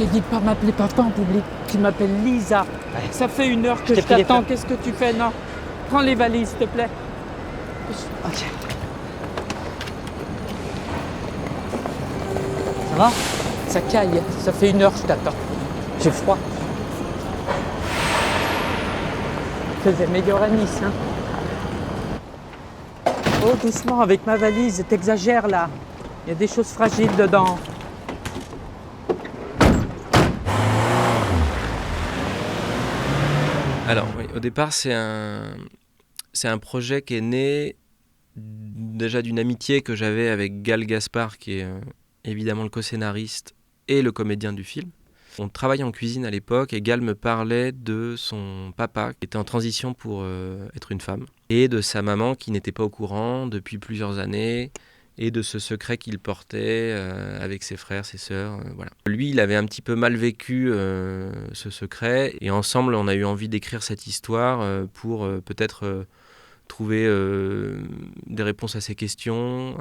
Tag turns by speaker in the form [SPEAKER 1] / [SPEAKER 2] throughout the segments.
[SPEAKER 1] dit de pas m'appeler papa en public. Tu m'appelles Lisa.
[SPEAKER 2] Ouais.
[SPEAKER 1] Ça fait 1 heure que je
[SPEAKER 2] t'ai pris les
[SPEAKER 1] t'attends.
[SPEAKER 2] fleurs.
[SPEAKER 1] Qu'est-ce que tu fais? Non. Prends les valises, s'il te plaît.
[SPEAKER 2] Ok. Ça va?
[SPEAKER 1] Ça caille. Ça fait 1 heure que je t'attends. J'ai froid. Faisait meilleur à Nice, hein. Oh, doucement avec ma valise. T'exagères là. Il y a des choses fragiles dedans.
[SPEAKER 3] Alors, oui, au départ, c'est un projet qui est né déjà d'une amitié que j'avais avec Gal Gaspard, qui est évidemment le co-scénariste et le comédien du film. On travaillait en cuisine à l'époque et Gal me parlait de son papa qui était en transition pour être une femme et de sa maman qui n'était pas au courant depuis plusieurs années et de ce secret qu'il portait avec ses frères, ses sœurs, voilà. Lui, il avait un petit peu mal vécu ce secret et ensemble, on a eu envie d'écrire cette histoire pour peut-être trouver des réponses à ses questions,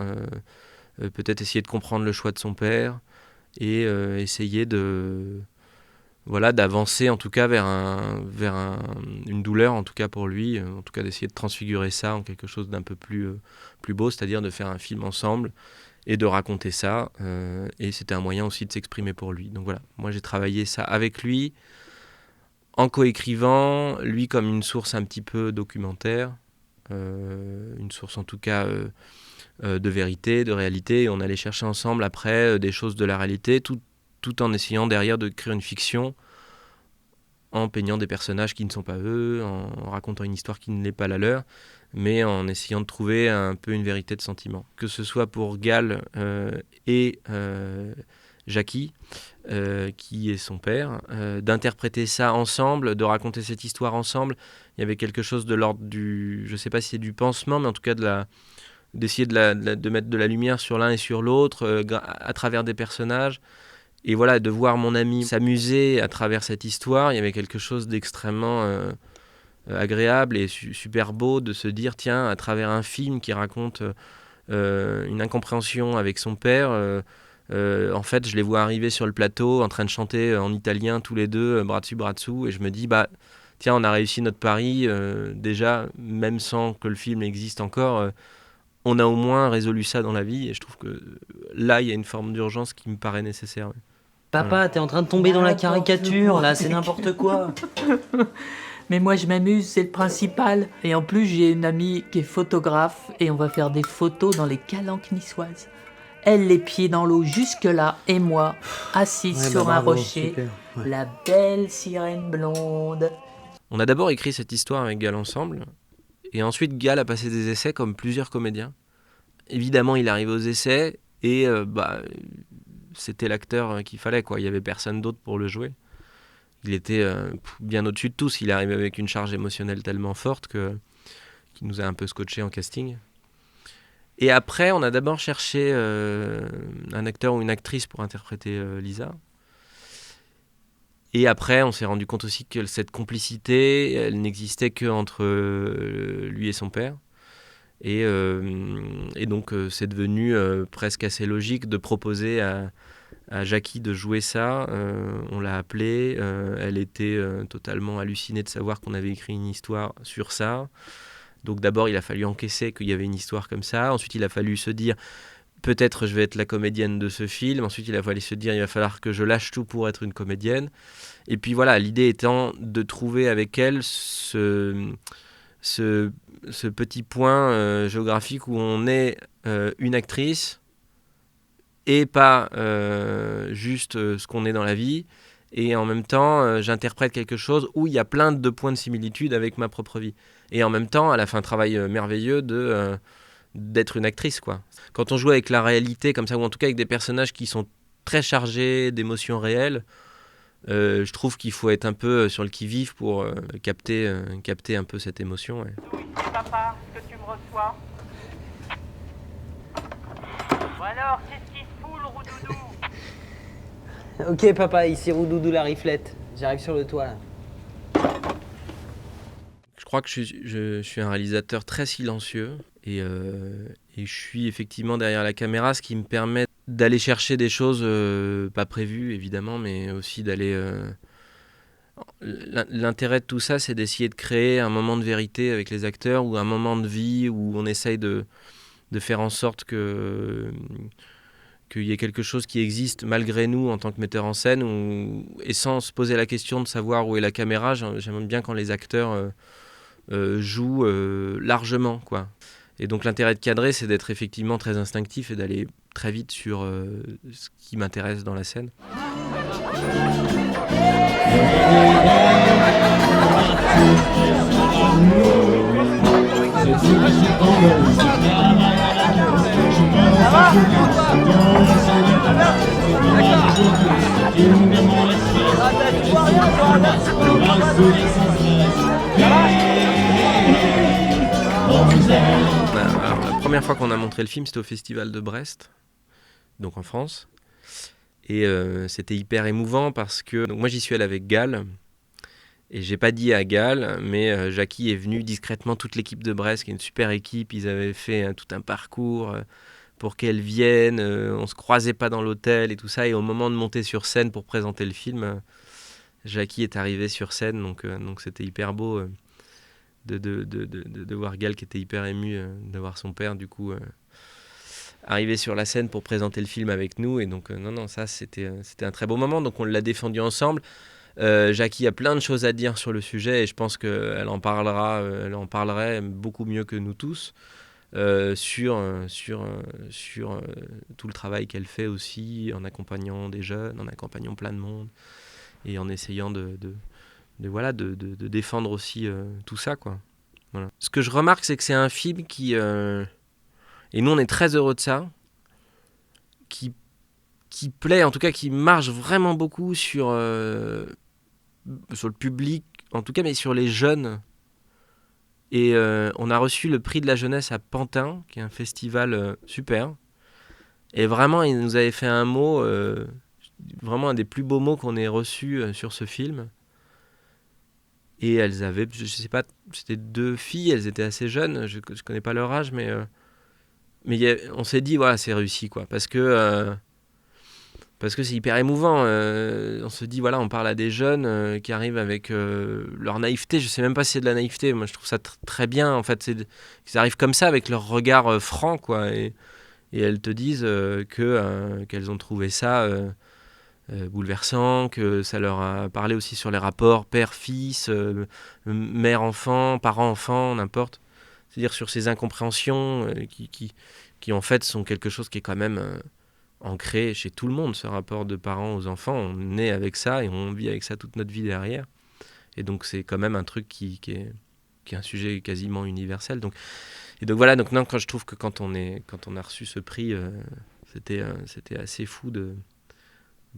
[SPEAKER 3] peut-être essayer de comprendre le choix de son père et essayer d'avancer en tout cas vers une douleur en tout cas pour lui, en tout cas d'essayer de transfigurer ça en quelque chose d'un peu plus beau, c'est-à-dire de faire un film ensemble et de raconter ça, et c'était un moyen aussi de s'exprimer pour lui. Donc voilà, moi j'ai travaillé ça avec lui en coécrivant, lui comme une source un petit peu documentaire, une source en tout cas de vérité, de réalité, et on allait chercher ensemble après des choses de la réalité, tout en essayant derrière de créer une fiction, en peignant des personnages qui ne sont pas eux, en racontant une histoire qui n'est pas la leur, mais en essayant de trouver un peu une vérité de sentiment. Que ce soit pour Gal et Jackie, qui est son père, d'interpréter ça ensemble, de raconter cette histoire ensemble. Il y avait quelque chose de l'ordre du, je ne sais pas si c'est du pansement, mais en tout cas d'essayer de mettre de la lumière sur l'un et sur l'autre à travers des personnages. Et voilà, de voir mon ami s'amuser à travers cette histoire, il y avait quelque chose d'extrêmement agréable et super beau de se dire, tiens, à travers un film qui raconte une incompréhension avec son père, en fait, je les vois arriver sur le plateau en train de chanter en italien tous les deux, bras dessus, bras dessous, et je me dis, bah, tiens, on a réussi notre pari, déjà, même sans que le film existe encore, on a au moins résolu ça dans la vie, et je trouve que là, il y a une forme d'urgence qui me paraît nécessaire. Ouais.
[SPEAKER 2] Papa, t'es en train de tomber dans la caricature, là, c'est n'importe quoi.
[SPEAKER 1] Mais moi, je m'amuse, c'est le principal. Et en plus, j'ai une amie qui est photographe et on va faire des photos dans les calanques niçoises. Elle, les pieds dans l'eau jusque-là, et moi, assise
[SPEAKER 2] Ouais,
[SPEAKER 1] sur
[SPEAKER 2] bah
[SPEAKER 1] un
[SPEAKER 2] bravo,
[SPEAKER 1] rocher,
[SPEAKER 2] super, ouais.
[SPEAKER 1] la belle sirène blonde.
[SPEAKER 3] On a d'abord écrit cette histoire avec Gal ensemble, et ensuite Gal a passé des essais comme plusieurs comédiens. Évidemment, il arrive aux essais, et c'était l'acteur qu'il fallait, quoi. Il n'y avait personne d'autre pour le jouer. Il était bien au-dessus de tous. Il est arrivé avec une charge émotionnelle tellement forte qu'il nous a un peu scotché en casting. Et après, on a d'abord cherché un acteur ou une actrice pour interpréter Lisa. Et après, on s'est rendu compte aussi que cette complicité, elle n'existait qu'entre lui et son père. Et donc, c'est devenu presque assez logique de proposer à Jackie de jouer ça. On l'a appelée. Elle était totalement hallucinée de savoir qu'on avait écrit une histoire sur ça. Donc d'abord, il a fallu encaisser qu'il y avait une histoire comme ça. Ensuite, il a fallu se dire, peut-être je vais être la comédienne de ce film. Ensuite, il a fallu se dire, il va falloir que je lâche tout pour être une comédienne. Et puis voilà, l'idée étant de trouver avec elle ce petit point géographique où on est une actrice et pas juste ce qu'on est dans la vie. Et en même temps, j'interprète quelque chose où il y a plein de points de similitude avec ma propre vie. Et en même temps, elle a fait un travail merveilleux d'être une actrice, quoi. Quand on joue avec la réalité comme ça, ou en tout cas avec des personnages qui sont très chargés d'émotions réelles, je trouve qu'il faut être un peu sur le qui-vive pour capter un peu cette émotion. Ouais.
[SPEAKER 1] Oui, papa, est-ce que tu me reçois? Ou alors, qu'est-ce qui se fout, le roudoudou?
[SPEAKER 2] Ok, papa, ici Roudoudou la riflette. J'arrive sur le toit, là.
[SPEAKER 3] Je crois que je suis un réalisateur très silencieux et je suis effectivement derrière la caméra, ce qui me permet d'aller chercher des choses pas prévues évidemment, mais aussi d'aller... L'intérêt de tout ça, c'est d'essayer de créer un moment de vérité avec les acteurs ou un moment de vie où on essaye de faire en sorte qu'il y ait quelque chose qui existe malgré nous en tant que metteur en scène et sans se poser la question de savoir où est la caméra. J'aime bien quand les acteurs jouent largement, quoi. Et donc l'intérêt de cadrer, c'est d'être effectivement très instinctif et d'aller très vite sur ce qui m'intéresse dans la scène. Alors, la première fois qu'on a montré le film, c'était au Festival de Brest, donc en France. Et c'était hyper émouvant parce que donc moi j'y suis allé avec Gal et j'ai pas dit à Gal, mais Jackie est venu discrètement, toute l'équipe de Brest, qui est une super équipe. Ils avaient fait tout un parcours pour qu'elle vienne. On se croisait pas dans l'hôtel et tout ça. Et au moment de monter sur scène pour présenter le film, Jackie est arrivé sur scène, donc c'était hyper beau de voir Gal qui était hyper ému de voir son père du coup. Arrivé sur la scène pour présenter le film avec nous, et donc ça c'était un très beau moment, donc on l'a défendu ensemble. Jackie a plein de choses à dire sur le sujet et je pense qu'elle en parlerait beaucoup mieux que nous tous sur tout le travail qu'elle fait aussi en accompagnant des jeunes, en accompagnant plein de monde et en essayant de défendre aussi tout ça, quoi. Voilà. Ce que je remarque, c'est que c'est un film qui et nous, on est très heureux de ça, qui plaît, en tout cas, qui marche vraiment beaucoup sur le public, en tout cas, mais sur les jeunes. Et on a reçu le prix de la jeunesse à Pantin, qui est un festival super. Et vraiment, ils nous avaient fait un mot, vraiment un des plus beaux mots qu'on ait reçus sur ce film. Et elles avaient, je sais pas, c'était 2 filles, elles étaient assez jeunes, je connais pas leur âge, mais on s'est dit, voilà, c'est réussi, quoi. Parce que c'est hyper émouvant. On se dit, voilà, on parle à des jeunes qui arrivent avec leur naïveté. Je sais même pas si c'est de la naïveté. Moi, je trouve ça très bien. En fait, qu'ils arrivent comme ça avec leur regard franc, quoi. Et elles te disent qu'elles ont trouvé ça bouleversant, que ça leur a parlé aussi sur les rapports père-fils, mère-enfant, parent-enfant, n'importe. C'est-à-dire sur ces incompréhensions qui en fait sont quelque chose qui est quand même ancré chez tout le monde, ce rapport de parents aux enfants. On est avec ça et on vit avec ça toute notre vie derrière. Et donc c'est quand même un truc qui est un sujet quasiment universel. Donc voilà, quand je trouve que quand on a reçu ce prix, c'était assez fou de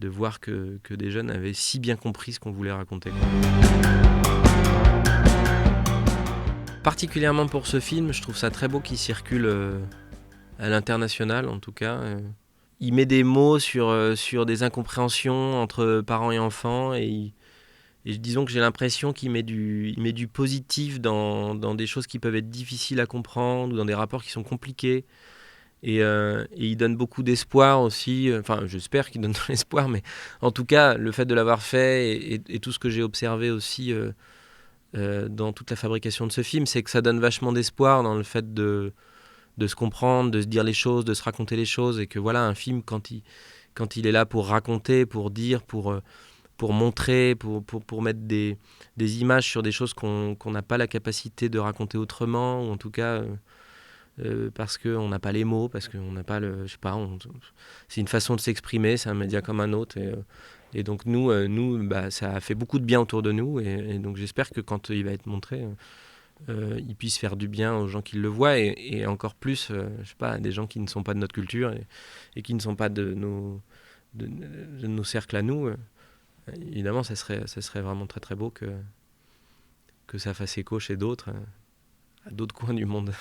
[SPEAKER 3] voir que des jeunes avaient si bien compris ce qu'on voulait raconter, quoi. Particulièrement pour ce film, je trouve ça très beau qu'il circule à l'international, en tout cas. Il met des mots sur des incompréhensions entre parents et enfants, et disons que j'ai l'impression qu'il met du positif dans des choses qui peuvent être difficiles à comprendre, ou dans des rapports qui sont compliqués. Et il donne beaucoup d'espoir aussi, enfin j'espère qu'il donne de l'espoir, mais en tout cas le fait de l'avoir fait et tout ce que j'ai observé aussi dans toute la fabrication de ce film, c'est que ça donne vachement d'espoir dans le fait de se comprendre, de se dire les choses, de se raconter les choses, et que voilà, un film quand il est là pour raconter, pour dire, pour montrer, pour mettre des images sur des choses qu'on n'a pas la capacité de raconter autrement, ou en tout cas parce qu'on n'a pas les mots, parce qu'on n'a pas le... Je sais pas, c'est une façon de s'exprimer, c'est un média comme un autre, et donc nous, ça a fait beaucoup de bien autour de nous, et donc j'espère que quand il va être montré, il puisse faire du bien aux gens qui le voient, et encore plus, je sais pas, des gens qui ne sont pas de notre culture, et qui ne sont pas de nos cercles à nous. Évidemment, ça serait vraiment très très beau que ça fasse écho chez d'autres, à d'autres coins du monde.